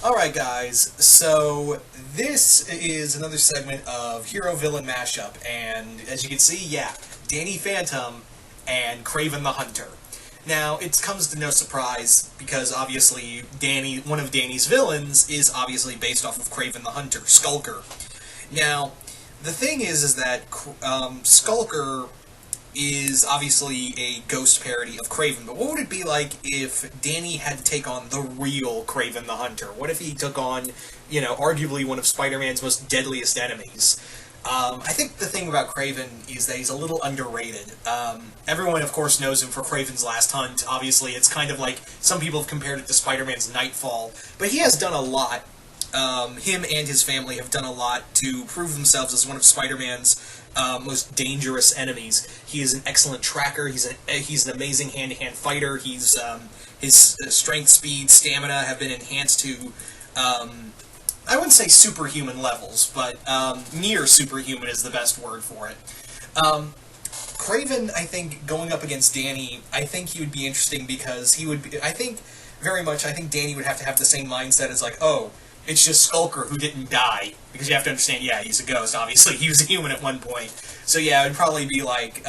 Alright guys, so this is another segment of hero-villain mashup, and as you can see, yeah, Danny Phantom and Kraven the Hunter. Now, it comes to no surprise, because obviously one of Danny's villains is obviously based off of Kraven the Hunter, Skulker. Now, the thing is that Skulker is obviously a ghost parody of Kraven, but what would it be like if Danny had to take on the real Kraven the Hunter? What if he took on, arguably one of Spider-Man's most deadliest enemies? I think the thing about Kraven is that he's a little underrated. Everyone, of course, knows him for Kraven's Last Hunt. Obviously, it's kind of like some people have compared it to Spider-Man's Nightfall, but he has done a lot. Him and his family have done a lot to prove themselves as one of Spider-Man's most dangerous enemies. He is an excellent tracker. He's an amazing hand-to-hand fighter. His strength, speed, stamina have been enhanced to I wouldn't say superhuman levels, but near superhuman is the best word for it. Kraven, I think, going up against Danny, I think he would be interesting because he would be, I think Danny would have to have the same mindset as like, oh, it's just Skulker who didn't die. Because you have to understand, yeah, he's a ghost, obviously. He was a human at one point. So yeah, it would probably be like,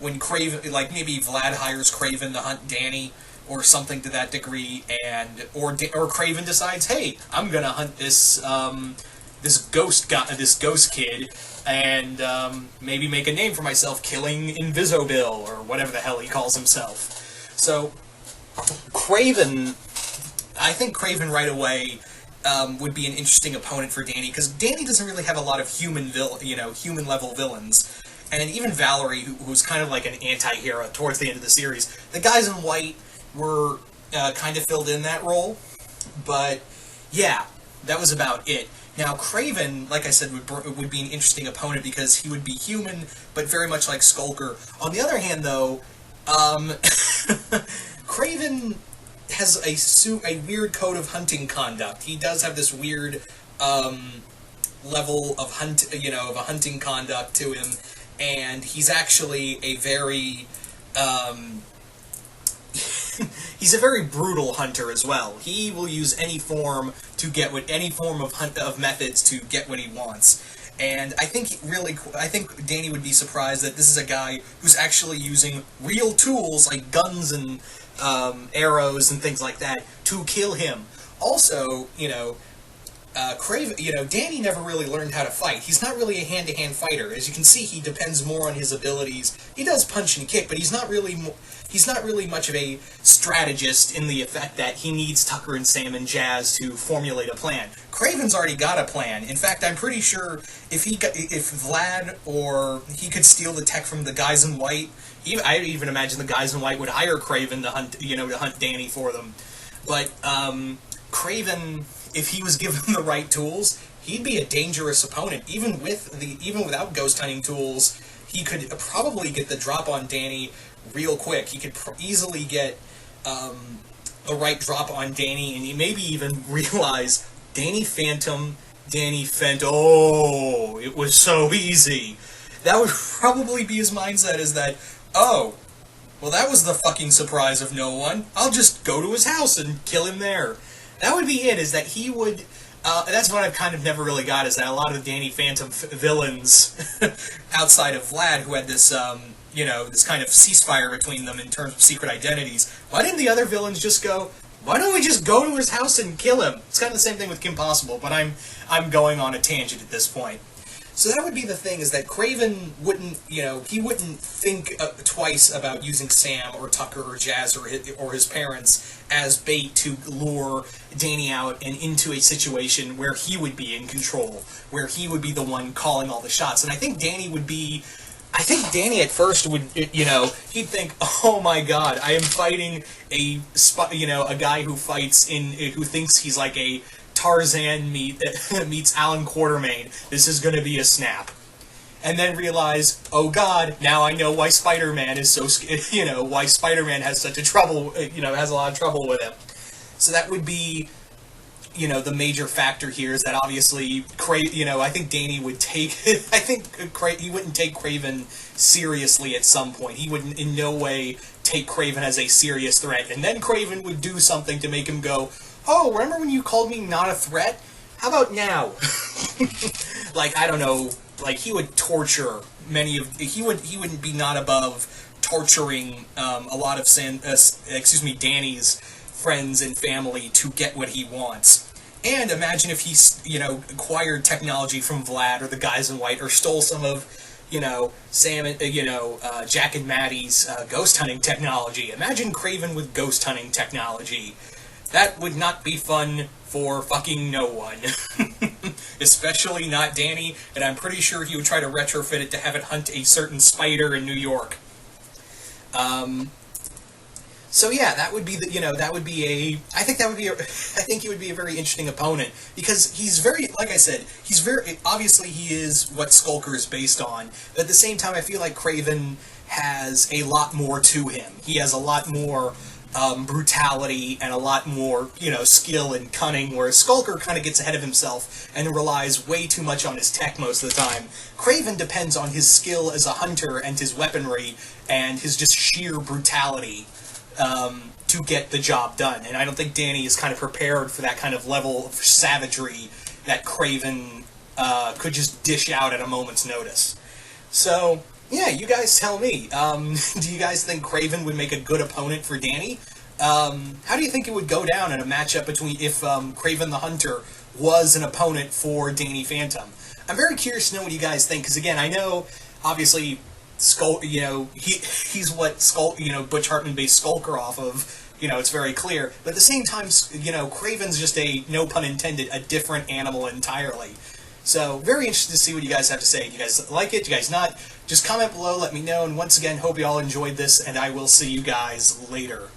when Kraven, like maybe Vlad hires Kraven to hunt Danny, or something to that degree, or Kraven decides, hey, I'm gonna hunt this ghost kid, and maybe make a name for myself, killing Invisibill, or whatever the hell he calls himself. So, Kraven, I think Kraven right away would be an interesting opponent for Danny, because Danny doesn't really have a lot of human-level villains. And even Valerie, who's kind of like an anti-hero towards the end of the series, the guys in white were kind of filled in that role, but yeah, that was about it. Now, Kraven, like I said, would be an interesting opponent because he would be human, but very much like Skulker. On the other hand, though, Kraven has a weird code of hunting conduct. He does have this weird level of hunting conduct to him, and he's actually a very he's a very brutal hunter as well. He will use any form of methods to get what he wants. And I think Danny would be surprised that this is a guy who's actually using real tools like guns and arrows and things like that to kill him. Also, Kraven, Danny never really learned how to fight. He's not really a hand-to-hand fighter. As you can see, he depends more on his abilities. He does punch and kick, but he's not really much of a strategist in the effect that he needs Tucker and Sam and Jazz to formulate a plan. Kraven's already got a plan. In fact, I'm pretty sure if Vlad or he could steal the tech from the guys in white, I even imagine the guys in white would hire Kraven to hunt Danny for them. But Kraven, if he was given the right tools, he'd be a dangerous opponent. Even without ghost hunting tools, he could probably get the drop on Danny real quick. He could easily get the right drop on Danny, and he maybe even realize Danny Phantom. Oh, it was so easy. That would probably be his mindset, is that, oh, well, that was the fucking surprise of no one. I'll just go to his house and kill him there. That would be it, is that he would... that's what I've kind of never really got, is that a lot of the Danny Phantom villains, outside of Vlad, who had this, this kind of ceasefire between them in terms of secret identities, why didn't the other villains just go, why don't we just go to his house and kill him? It's kind of the same thing with Kim Possible, but I'm going on a tangent at this point. So that would be the thing, is that Kraven wouldn't, he wouldn't think twice about using Sam or Tucker or Jazz or his parents as bait to lure Danny out and into a situation where he would be in control, where he would be the one calling all the shots. And I think Danny at first would, he'd think, oh my god, I am fighting a guy who who thinks he's like a Tarzan meets Alan Quatermain. This is going to be a snap. And then realize, oh god, now I know why Spider-Man is so, why Spider-Man has such a trouble, has a lot of trouble with him. So that would be, the major factor here, is that obviously, I think Danny would take, he wouldn't take Kraven seriously at some point. He would in no way take Kraven as a serious threat. And then Kraven would do something to make him go, oh, remember when you called me not a threat? How about now? Like, I don't know, like, he would torture he wouldn't be not above torturing a lot of Danny's friends and family to get what he wants. And imagine if he, acquired technology from Vlad or the guys in white, or stole some of, Sam and, Jack and Maddie's ghost hunting technology. Imagine Kraven with ghost hunting technology. That would not be fun for fucking no one. Especially not Danny, and I'm pretty sure he would try to retrofit it to have it hunt a certain spider in New York. So yeah, that would be I think he would be a very interesting opponent, because he's very, like I said, obviously he is what Skulker is based on, but at the same time I feel like Kraven has a lot more to him. He has a lot more brutality and a lot more, skill and cunning, whereas Skulker kind of gets ahead of himself and relies way too much on his tech most of the time. Kraven depends on his skill as a hunter and his weaponry and his just sheer brutality to get the job done. And I don't think Danny is kind of prepared for that kind of level of savagery that Kraven could just dish out at a moment's notice. So, yeah, you guys tell me. Do you guys think Kraven would make a good opponent for Danny? How do you think it would go down in a matchup between if Kraven the Hunter was an opponent for Danny Phantom? I'm very curious to know what you guys think, because again, I know, obviously, he's what Butch Hartman based Skulker off of. It's very clear. But at the same time, Kraven's just a, no pun intended, a different animal entirely. So, very interested to see what you guys have to say. Do you guys like it? Do you guys not? Just comment below, let me know. And once again, hope you all enjoyed this, and I will see you guys later.